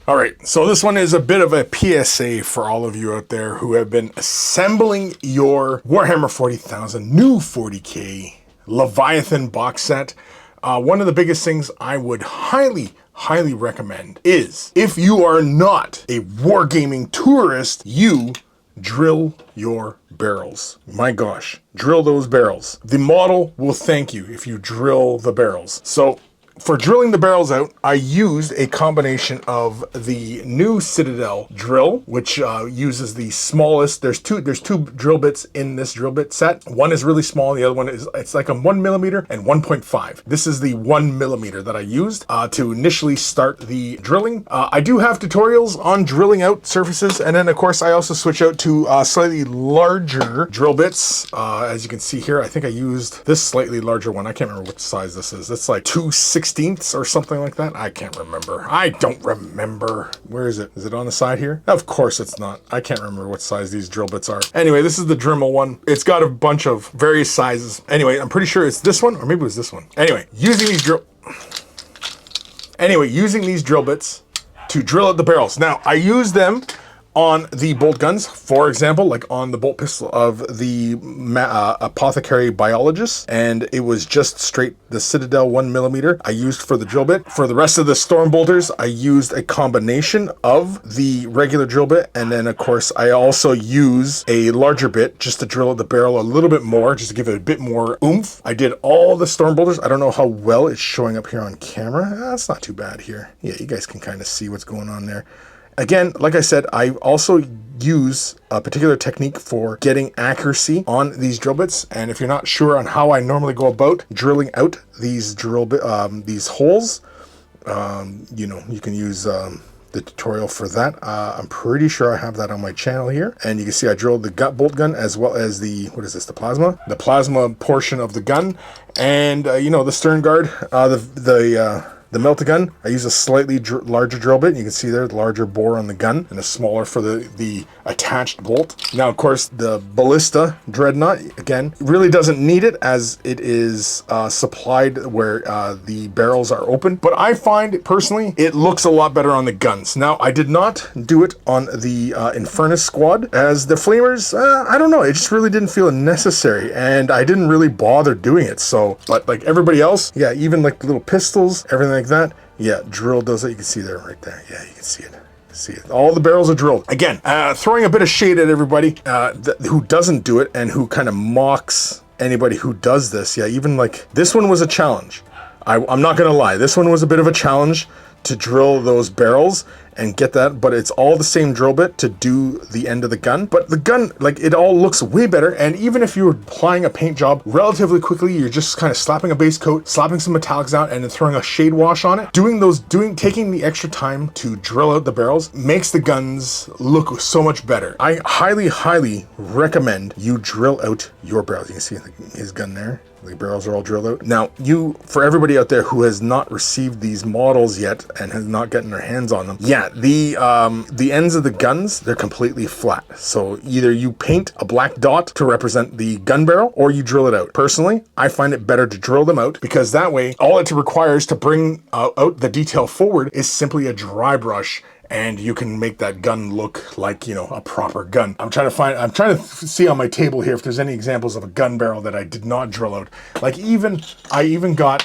All right, so this one is a bit of a PSA for all of you out there who have been assembling your Warhammer 40,000 new 40K Leviathan box set. One of the biggest things I would highly recommend is, if you are not a wargaming tourist, you drill your barrels. My gosh, drill those barrels. The model will thank you if you drill the barrels. So for drilling the barrels out, I used a combination of the new Citadel drill, which uses the smallest. There's two drill bits in this drill bit set. One is really small. The other one is, it's like a 1mm and 1.5. This is the 1mm that I used to initially start the drilling. I do have tutorials on drilling out surfaces. And then of course I also switch out to slightly larger drill bits. As you can see here, I think I used this slightly larger one. I can't remember what size this is. It's like 2/16 or something like that. I can't remember. I don't remember. Where is it? Is it on the side here? Of course it's not. I can't remember what size these drill bits are. Anyway, this is the Dremel one. It's got a bunch of various sizes. Anyway, I'm pretty sure it's this one, or maybe it was this one. Anyway, using these drill bits to drill out the barrels. Now, I use them on the bolt guns, for example, like on the bolt pistol of the Apothecary Biologist, and it was just straight the Citadel 1mm I used for the drill bit. For the rest of the Storm Bolters, I used a combination of the regular drill bit, and then of course I also use a larger bit just to drill out the barrel a little bit more, just to give it a bit more oomph. I did all the Storm Bolters. I don't know how well it's showing up here on camera. That's not too bad here. Yeah, you guys can kind of see what's going on there. Again, like I said, I also use a particular technique for getting accuracy on these drill bits. And if you're not sure on how I normally go about drilling out these these holes, you know, you can use the tutorial for that. I'm pretty sure I have that on my channel here. And you can see I drilled the bolt gun as well as the, what is this, the plasma portion of the gun. And, you know, the stern guard, the melta gun, I use a slightly larger drill bit. You can see there, the larger bore on the gun and a smaller for the attached bolt. Now, of course, the Ballista Dreadnought, again, really doesn't need it as it is supplied where the barrels are open. But I find, personally, it looks a lot better on the guns. Now, I did not do it on the Infernus squad, as the Flamers, I don't know, it just really didn't feel necessary. And I didn't really bother doing it. So, but like everybody else, yeah, even like the little pistols, everything like that, yeah, drilled those. You can see there, right there. Yeah, you can see it. See it. All the barrels are drilled. Again, throwing a bit of shade at everybody who doesn't do it and who kind of mocks anybody who does this. Yeah, even like this one was a challenge. I'm not gonna lie, this one was a bit of a challenge to drill those barrels and get that, but it's all the same drill bit to do the end of the gun. But the gun, like, it all looks way better. And even if you're applying a paint job relatively quickly, you're just kind of slapping a base coat, slapping some metallics out, and then throwing a shade wash on it. Taking the extra time to drill out the barrels makes the guns look so much better. I highly recommend you drill out your barrels. You can see his gun there. The barrels are all drilled out. Now, for everybody out there who has not received these models yet and has not gotten their hands on them, yeah, the ends of the guns, they're completely flat. So either you paint a black dot to represent the gun barrel or you drill it out. Personally, I find it better to drill them out because that way, all it requires to bring out the detail forward is simply a dry brush, and you can make that gun look like, you know, a proper gun. I'm trying to see on my table here if there's any examples of a gun barrel that I did not drill out. Like I even got,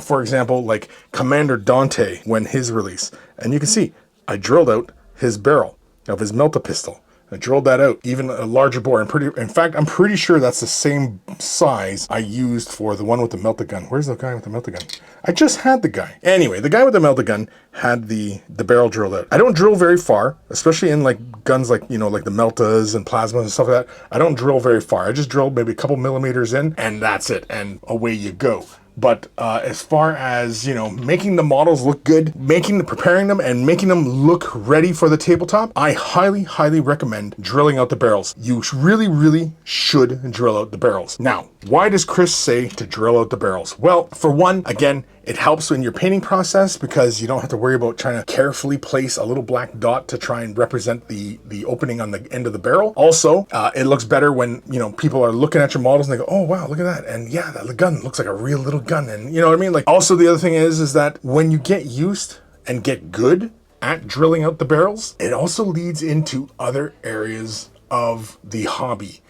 for example, like Commander Dante when his release. And you can see, I drilled out his barrel of his melta pistol. I drilled that out, even a larger bore. In fact, I'm pretty sure that's the same size I used for the one with the melta gun. Where's the guy with the melta gun? I just had the guy. Anyway, the guy with the melta gun had the barrel drilled out. I don't drill very far, especially in like guns like, you know, like the meltas and plasmas and stuff like that. I don't drill very far. I just drill maybe a couple millimeters in, and that's it, and away you go. But as far as, you know, making the models look good, preparing them and making them look ready for the tabletop, I highly recommend drilling out the barrels. You really should drill out the barrels. Now, why does Chris say to drill out the barrels? Well, for one, again, it helps in your painting process because you don't have to worry about trying to carefully place a little black dot to try and represent the opening on the end of the barrel. Also, it looks better when, you know, people are looking at your models and they go, oh wow, look at that. And yeah, the gun looks like a real little gun. And you know what I mean? Like, also the other thing is that when you get used and get good at drilling out the barrels, it also leads into other areas of the hobby.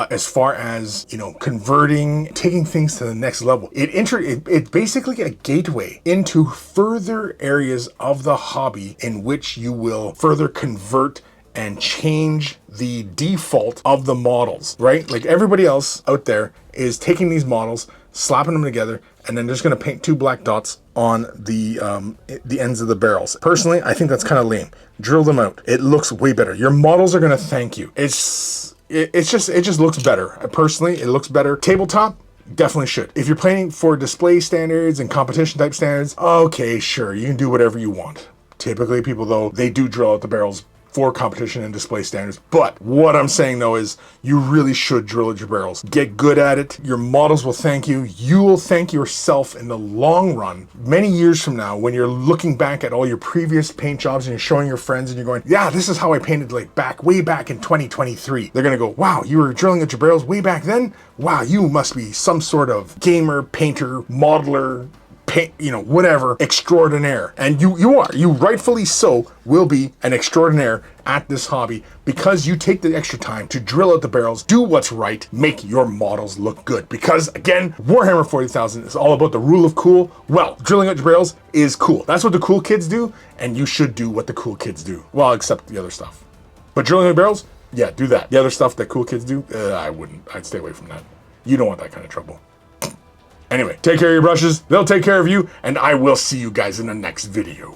As far as, you know, converting, taking things to the next level. It's basically a gateway into further areas of the hobby in which you will further convert and change the default of the models, right? Like everybody else out there is taking these models, slapping them together, and then they're just gonna paint 2 black dots on the ends of the barrels. Personally, I think that's kind of lame. Drill them out. It looks way better. Your models are gonna thank you. It just looks better. Personally, it looks better. Tabletop, definitely should. If you're playing for display standards and competition type standards, okay, sure, you can do whatever you want. Typically, people though, they do drill out the barrels for competition and display standards. But what I'm saying though is you really should drill at your barrels. Get good at it. Your models will thank you. You will thank yourself in the long run. Many years from now, when you're looking back at all your previous paint jobs and you're showing your friends and you're going, yeah, this is how I painted like way back in 2023. They're gonna go, wow, you were drilling at your barrels way back then? Wow, you must be some sort of gamer, painter, modeler, you know, whatever, extraordinaire. And you rightfully so will be an extraordinaire at this hobby because you take the extra time to drill out the barrels, do what's right, make your models look good. Because again, Warhammer 40,000 is all about the rule of cool. Well, drilling out your barrels is cool. That's what the cool kids do, and you should do what the cool kids do. Well, except the other stuff. But drilling out barrels, yeah, do that. The other stuff that cool kids do, I wouldn't. I'd stay away from that. You don't want that kind of trouble. Anyway, take care of your brushes, they'll take care of you, and I will see you guys in the next video.